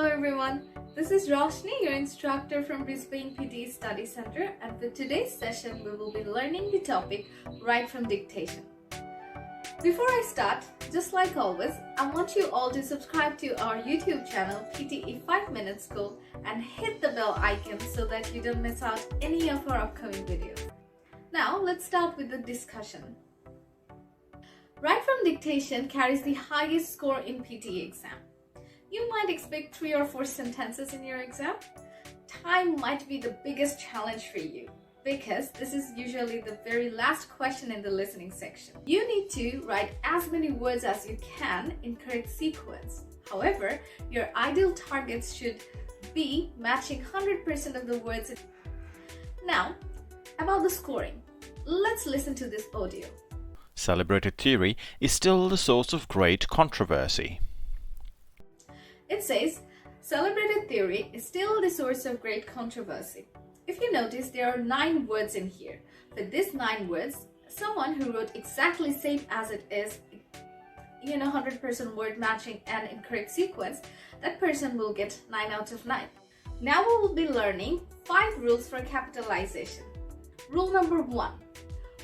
Hello everyone, this is Roshni, your instructor from BRISBANE PTE Study Centre, and for today's session we will be learning the topic Write from Dictation. Before I start, just like always, I want you all to subscribe to our YouTube channel PTE 5 Minute School and hit the bell icon so that you don't miss out any of our upcoming videos. Now let's start with the discussion. Write from Dictation carries the highest score in PTE exam. You might expect 3 or 4 sentences in your exam. Time might be the biggest challenge for you because this is usually the very last question in the listening section. You need to write as many words as you can in correct sequence. However, your ideal targets should be matching 100% of the words. Now, about the scoring. Let's listen to this audio. Celebrated theory is still the source of great controversy. It says, celebrated theory is still the source of great controversy. If you notice, there are 9 words in here. For these 9 words, someone who wrote exactly same as it is, 100% word matching and in correct sequence, that person will get 9 out of 9. Now we will be learning 5 rules for capitalization. Rule number 1.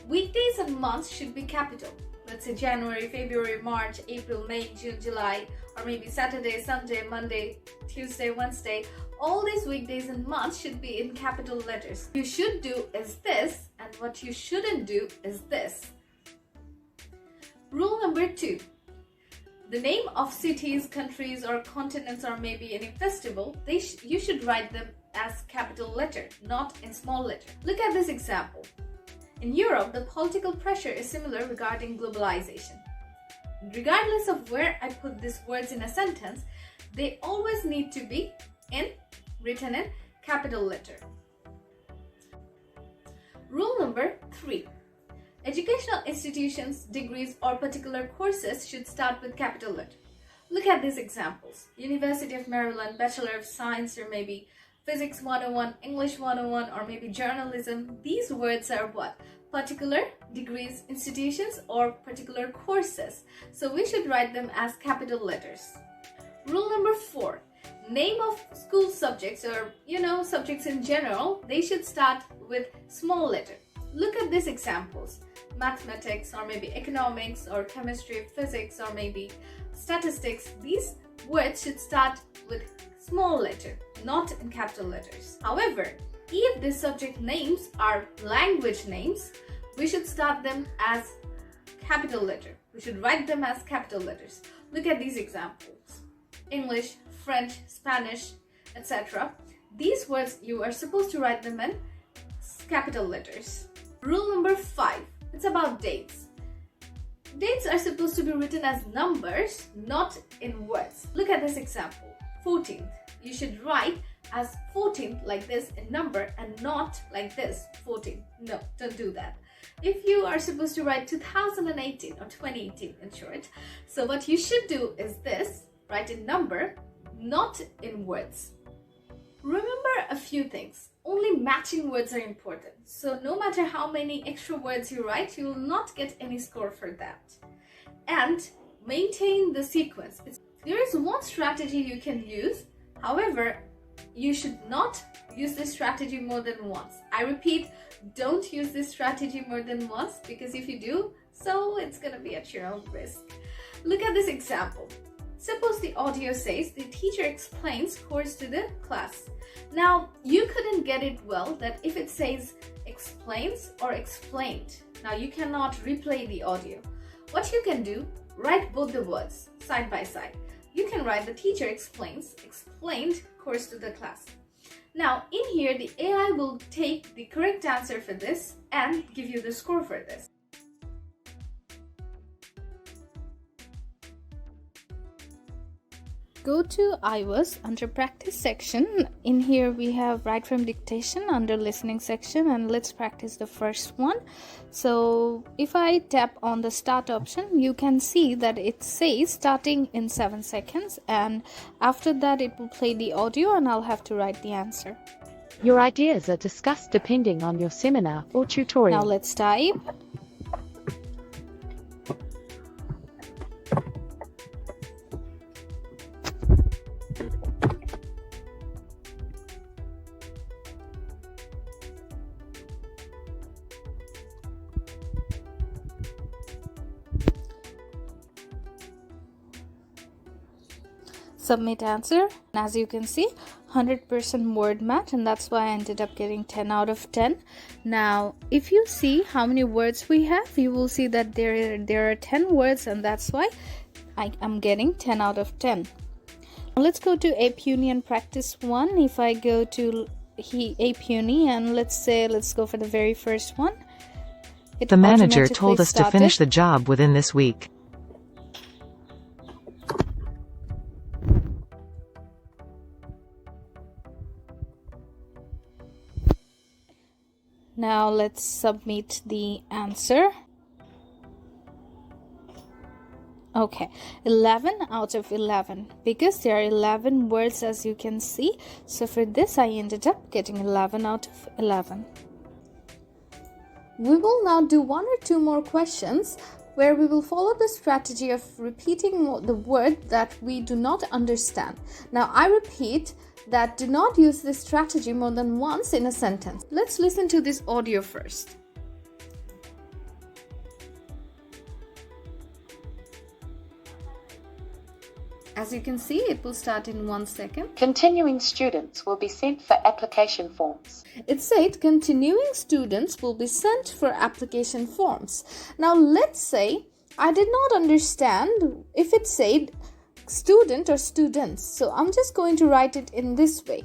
Weekdays and months should be capital. Let's say January, February, March, April, May, June, July, or maybe Saturday, Sunday, Monday, Tuesday, Wednesday. All these weekdays and months should be in capital letters. What you should do is this, and what you shouldn't do is this. Rule number 2. The name of cities, countries, or continents, or maybe any festival, you should write them as capital letter, not in small letter. Look at this example. In Europe, the political pressure is similar regarding globalization. Regardless of where I put these words in a sentence, they always need to be written in capital letter. Rule number 3. Educational institutions, degrees, or particular courses should start with capital letter. Look at these examples. University of Maryland, Bachelor of Science, or maybe Physics 101, English 101, or maybe journalism. These words are what? Particular degrees, institutions, or particular courses. So we should write them as capital letters. Rule number 4. Name of school subjects, or subjects in general, they should start with small letter. Look at these examples. Mathematics, or maybe economics, or chemistry, physics, or maybe statistics. These words should start with small letter, not in capital letters. However, if the subject names are language names, we should start them as capital letter. We should write them as capital letters. Look at these examples. English, French, Spanish, etc. These words, you are supposed to write them in capital letters. Rule number 5. It's about dates. Dates are supposed to be written as numbers, not in words. Look at this example. 14th. You should write as 14th like this in number and not like this, 14. No, don't do that. If you are supposed to write 2018 or 2018 in short, so what you should do is this, write in number, not in words. Remember a few things. Only matching words are important. So no matter how many extra words you write, you will not get any score for that. And maintain the sequence. There is one strategy you can use. However, you should not use this strategy more than once. I repeat, don't use this strategy more than once, because if you do, so it's gonna be at your own risk. Look at this example. Suppose the audio says the teacher explains course to the class. Now, you couldn't get it well that if it says explains or explained. Now, you cannot replay the audio. What you can do, write both the words side by side. You can write the teacher explains, explained course to the class. Now, in here, the AI will take the correct answer for this and give you the score for this. Go to iOS under practice section. In here we have write from dictation under listening section, and let's practice the first one. So if I tap on the start option, you can see that it says starting in 7 seconds, and after that it will play the audio and I'll have to write the answer. Your ideas are discussed depending on your seminar or tutorial. Now let's type. submit answer. And as you can see, 100% word match, and that's why I ended up getting 10 out of 10. Now if you see how many words we have, you will see that there are 10 words, and that's why I am getting 10 out of 10. Now let's go to Ape Union practice 1. If I go to Ape Uni, and let's go for the very first one. The manager told us to finish the job within this week. Now let's submit the answer. Okay, 11 out of 11, because there are 11 words as you can see. So for this I ended up getting 11 out of 11. We will now do one or two more questions where we will follow the strategy of repeating the word that we do not understand. Now I repeat that do not use this strategy more than once in a sentence. Let's listen to this audio first. As you can see, it will start in 1 second. Continuing students will be sent for application forms. It said continuing students will be sent for application forms. Now let's say I did not understand if it said student or students. So I'm just going to write it in this way.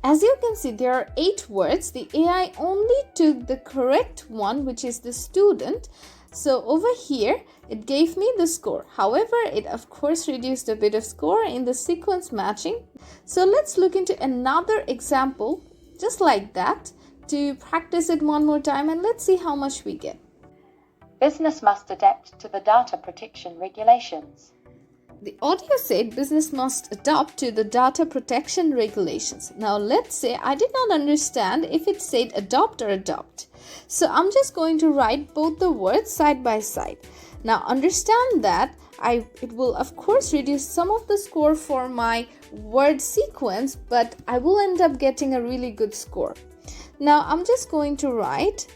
As you can see, there are 8 words. The AI only took the correct one, which is the student. So over here, it gave me the score. However, it of course reduced a bit of score in the sequence matching. So let's look into another example, just like that, to practice it one more time, and let's see how much we get. Business must adapt to the data protection regulations. The audio said business must adopt to the data protection regulations. Now let's say I did not understand if it said adopt or adopt. So I'm just going to write both the words side by side. Now understand that it will of course reduce some of the score for my word sequence, but I will end up getting a really good score. Now I'm just going to write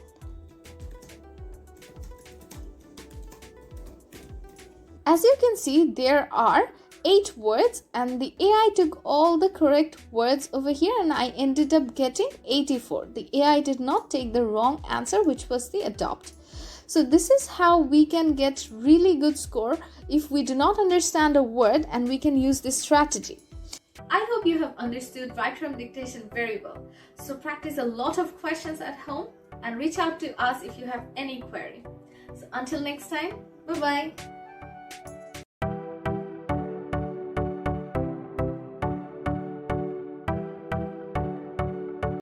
as you can see, there are 8 words, and the AI took all the correct words over here, and I ended up getting 84. The AI did not take the wrong answer, which was the adopt. So this is how we can get really good score if we do not understand a word, and we can use this strategy. I hope you have understood Write From Dictation very well. So practice a lot of questions at home and reach out to us if you have any query. So until next time, bye-bye.